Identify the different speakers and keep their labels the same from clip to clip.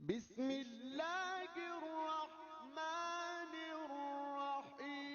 Speaker 1: بسم اللہ الرحمن الرحیم۔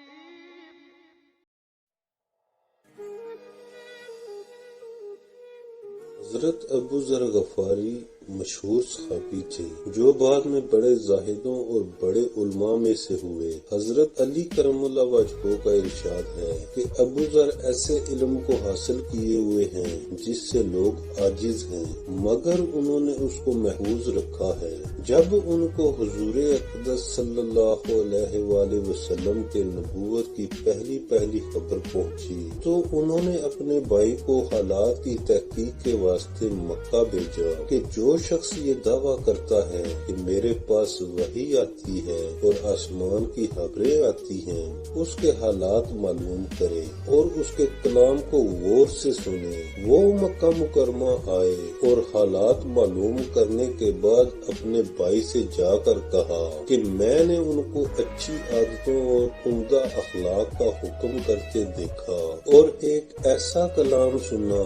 Speaker 2: حضرت ابو ذر غفاری مشہور صحابی تھے جو بعد میں بڑے زاہدوں اور بڑے علماء میں سے ہوئے۔ حضرت علی کرم اللہ وجہہ کا ارشاد ہے کہ ابو ذر ایسے علم کو حاصل کیے ہوئے ہیں جس سے لوگ عاجز ہیں، مگر انہوں نے اس کو محفوظ رکھا ہے۔ جب ان کو حضور اقدس صلی اللہ علیہ وآلہ وسلم کے نبوت کی پہلی خبر پہنچی تو انہوں نے اپنے بھائی کو حالات کی تحقیق کے واسطے مکہ بھیجا کہ جو شخص یہ دعویٰ کرتا ہے کہ میرے پاس وحی آتی ہے اور آسمان کی خبریں آتی ہیں، اس کے حالات معلوم کرے اور اس کے کلام کو غور سے سنے۔ وہ مکہ مکرمہ آئے اور حالات معلوم کرنے کے بعد اپنے بھائی سے جا کر کہا کہ میں نے ان کو اچھی عادتوں اور عمدہ اخلاق کا حکم کرتے دیکھا اور ایک ایسا کلام سنا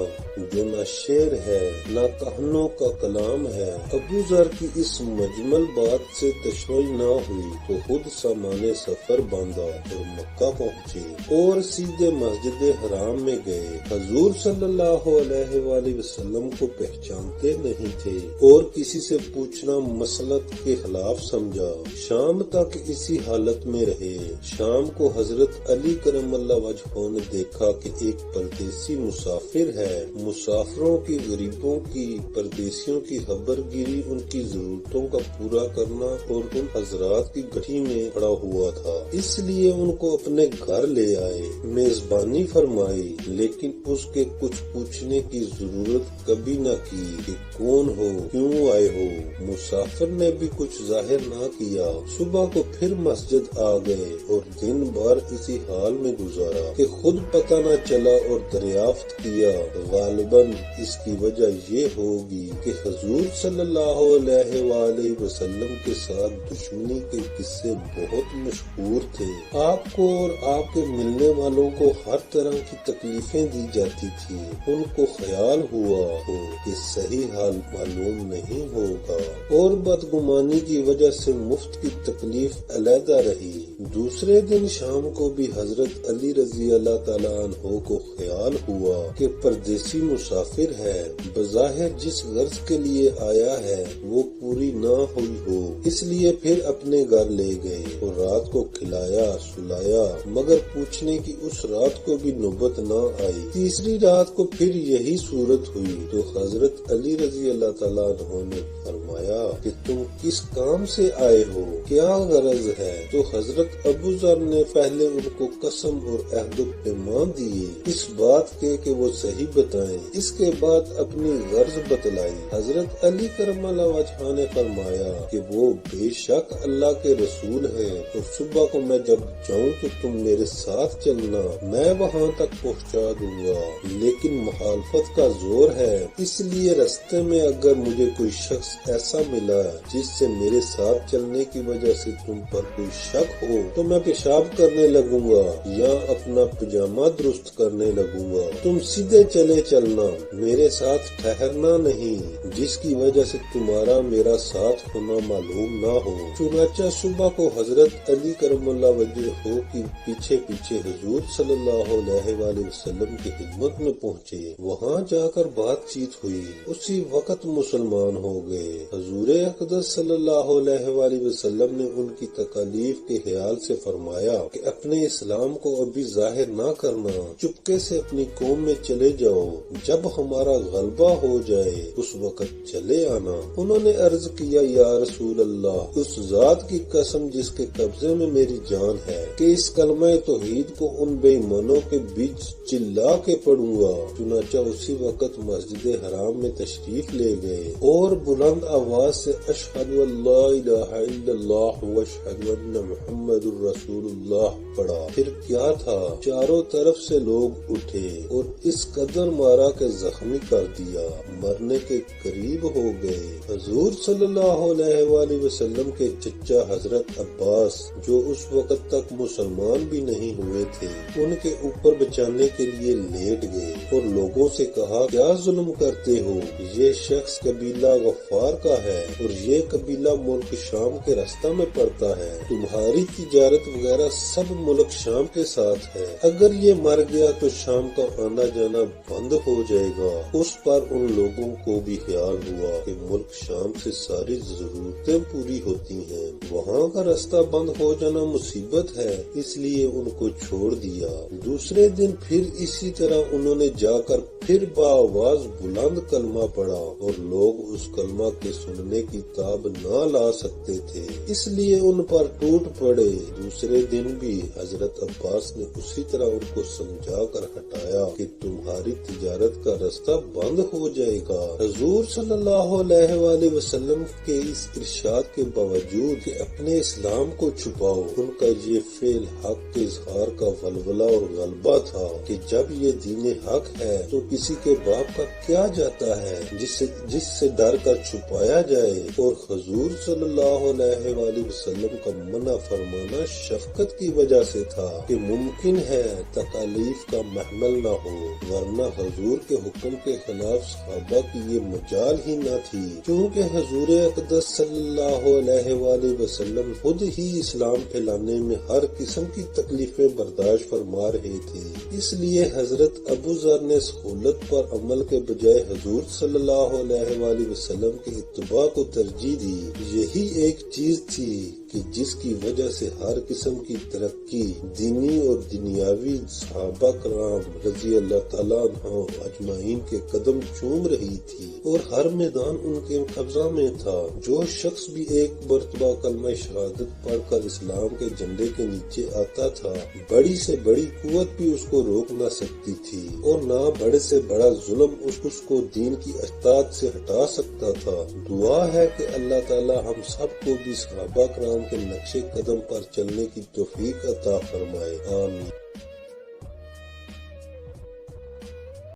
Speaker 2: جو نہ شعر ہے نہ کہانوں کا کلام ہے۔ ابو ذر کی اس مجمل بات سے تشویش نہ ہوئی تو خود سامان سفر باندھا اور مکہ پہنچے اور سیدھے مسجد حرام میں گئے۔ حضور صلی اللہ علیہ وآلہ وسلم کو پہچانتے نہیں تھے اور کسی سے پوچھنا مسلط کے خلاف سمجھا۔ شام تک اسی حالت میں رہے۔ شام کو حضرت علی کرم اللہ وجہہ نے دیکھا کہ ایک پردیسی مسافر ہے۔ مسافروں کی، غریبوں کی، پردیسیوں کی خبر گیری، ان کی ضرورتوں کا پورا کرنا اور ان حضرات کی گٹھی میں پڑا ہوا تھا، اس لیے ان کو اپنے گھر لے آئے، میزبانی فرمائی، لیکن اس کے کچھ پوچھنے کی ضرورت کبھی نہ کی کہ کون ہو، کیوں آئے ہو۔ مسافر نے بھی کچھ ظاہر نہ کیا۔ صبح کو پھر مسجد آ گئے اور دن بھر اسی حال میں گزارا کہ خود پتہ نہ چلا اور دریافت کیا غالباً اس کی وجہ یہ ہوگی کہ حضور صلی اللہ علیہ وآلہ وسلم کے ساتھ دشمنی کے قصے بہت مشہور تھے۔ آپ کو اور آپ کے ملنے والوں کو ہر طرح کی تکلیفیں دی جاتی تھی۔ ان کو خیال ہوا ہو کہ صحیح حال معلوم نہیں ہوگا اور بدگمانی کی وجہ سے مفت کی تکلیف علیحدہ رہی۔ دوسرے دن شام کو بھی حضرت علی رضی اللہ تعالیٰ عنہ کو خیال ہوا کہ پردیسی مسافر ہے، بظاہر جس غرض کے لیے آیا ہے وہ پوری نہ ہوئی ہو، اس لیے پھر اپنے گھر لے گئے اور رات کو کھلایا سلایا، مگر پوچھنے کی اس رات کو بھی نوبت نہ آئی۔ تیسری رات کو پھر یہی صورت ہوئی تو حضرت علی رضی اللہ تعالیٰ عنہ نے فرمایا کہ تم کس کام سے آئے ہو، کیا غرض ہے؟ تو حضرت ابو ذر نے پہلے ان کو قسم اور عہد و پیمان دیے اس بات کے کہ وہ صحیح بتائیں، اس کے بعد اپنی غرض بتلائی۔ حضرت علی کرم اللہ وجہہ نے فرمایا کہ وہ بے شک اللہ کے رسول ہیں اور صبح کو میں جب جاؤں تو تم میرے ساتھ چلنا، میں وہاں تک پہنچا دوں گا، لیکن مخالفت کا زور ہے، اس لیے رستے میں اگر مجھے کوئی شخص ایسا ملا جس سے میرے ساتھ چلنے کی وجہ سے تم پر کوئی شک ہو تو میں پیشاب کرنے لگوں گا یا اپنا پجامہ درست کرنے لگوں گا، تم سیدھے چلے چلنا، میرے ساتھ ٹھہرنا نہیں، جس کی وجہ سے تمہارا میرا ساتھ ہونا معلوم نہ ہو۔ چنانچہ صبح کو حضرت علی کرم اللہ وجہہ کی پیچھے حضور صلی اللہ علیہ وآلہ وسلم کی خدمت میں پہنچے۔ وہاں جا کر بات چیت ہوئی، اسی وقت مسلمان ہو گئے۔ حضور اقدس صلی اللہ علیہ وآلہ وسلم نے ان کی تکالیف کے خیال سے فرمایا کہ اپنے اسلام کو ابھی ظاہر نہ کرنا، چپکے سے اپنی قوم میں چلے جاؤ، جب ہمارا غلبہ ہو جائے اس وقت چلے آنا۔ انہوں نے عرض کیا یا رسول اللہ، اس ذات کی قسم جس کے قبضے میں میری جان ہے کہ اس کلمہ توحید کو ان بے ایمانوں کے بیچ چلا کے پڑھوں گا۔ چنانچہ اسی وقت مسجد حرام میں تشریف لے گئے اور بلند آواز سے اشہد ان لا الہ الا اللہ واشہد ان محمد الرسول اللہ پڑھا۔ پھر کیا تھا، چاروں طرف سے لوگ اٹھے اور اس قدر مارا کہ زخمی کر دیا، مرنے کے قریب ہو گئے۔ حضور صلی اللہ علیہ وآلہ وسلم کے چچا حضرت عباس جو اس وقت تک مسلمان بھی نہیں ہوئے تھے، ان کے اوپر بچانے کے لیے لیٹ گئے اور لوگوں سے کہا کیا ظلم کرتے ہو، یہ شخص قبیلہ غفار کا ہے ہے اور یہ قبیلہ ملک شام کے راستہ میں پڑتا ہے۔ تمہاری تجارت وغیرہ سب ملک شام کے ساتھ ہے، اگر یہ مر گیا تو شام کا آنا جانا بند ہو جائے گا۔ اس پر ان لوگوں کو بھی خیال ہوا کہ ملک شام سے ساری ضرورتیں پوری ہوتی ہیں، وہاں کا راستہ بند ہو جانا مصیبت ہے، اس لیے ان کو چھوڑ دیا۔ دوسرے دن پھر اسی طرح انہوں نے جا کر پھر بآواز بلند کلمہ پڑھا اور لوگ اس کلمہ کے سننے کی تاب نہ لا سکتے تھے، اس لیے ان پر ٹوٹ پڑے۔ دوسرے دن بھی حضرت عباس نے اسی طرح ان کو سمجھا کر ہٹایا کہ تمہاری تجارت کا راستہ بند ہو جائے گا۔ حضور صلی اللہ علیہ وآلہ وسلم کے اس ارشاد کے باوجود کہ اپنے اسلام کو چھپاؤ، ان کا یہ فعل حق کے اظہار کا ولولہ اور غلبہ تھا کہ جب یہ دین حق ہے تو کسی کے باپ کا کیا جاتا ہے جس سے ڈر کر چھپایا جائے، اور حضور صلی اللہ علیہ وآلہ وسلم کا منع فرمانا شفقت کی وجہ سے تھا کہ ممکن ہے تکالیف کا محمل نہ ہو، ورنہ حضور کے حکم کے خلاف صحابہ کی یہ مجال ہی نہ تھی، کیونکہ حضور اقدس صلی اللہ علیہ وآلہ وسلم خود ہی اسلام پھیلانے میں ہر قسم کی تکلیفیں برداشت فرما رہے تھے۔ اس لیے حضرت ابو ذر نے سہولت پر عمل کے بجائے حضور صلی اللہ علیہ وآلہ وسلم کی اتباع کو ترجیح دی۔ یہی ایک چیز تھی کہ جس کی وجہ سے ہر قسم کی ترقی دینی اور دنیاوی صحابہ کرام رضی اللہ تعالیٰ عنہ اجمعین کے قدم چوم رہی تھی اور ہر میدان ان کے قبضہ میں تھا۔ جو شخص بھی ایک مرتبہ کلمہ شہادت پڑھ کر اسلام کے جھنڈے کے نیچے آتا تھا، بڑی سے بڑی قوت بھی اس کو روک نہ سکتی تھی اور نہ بڑے سے بڑا ظلم اس کو دین کی اطاعت سے ہٹا سکتا تھا۔ دعا ہے کہ اللہ تعالیٰ ہم سب کو بھی صحابہ کرام کے نقش قدم پر چلنے کی توفیق عطا فرمائے، آمین۔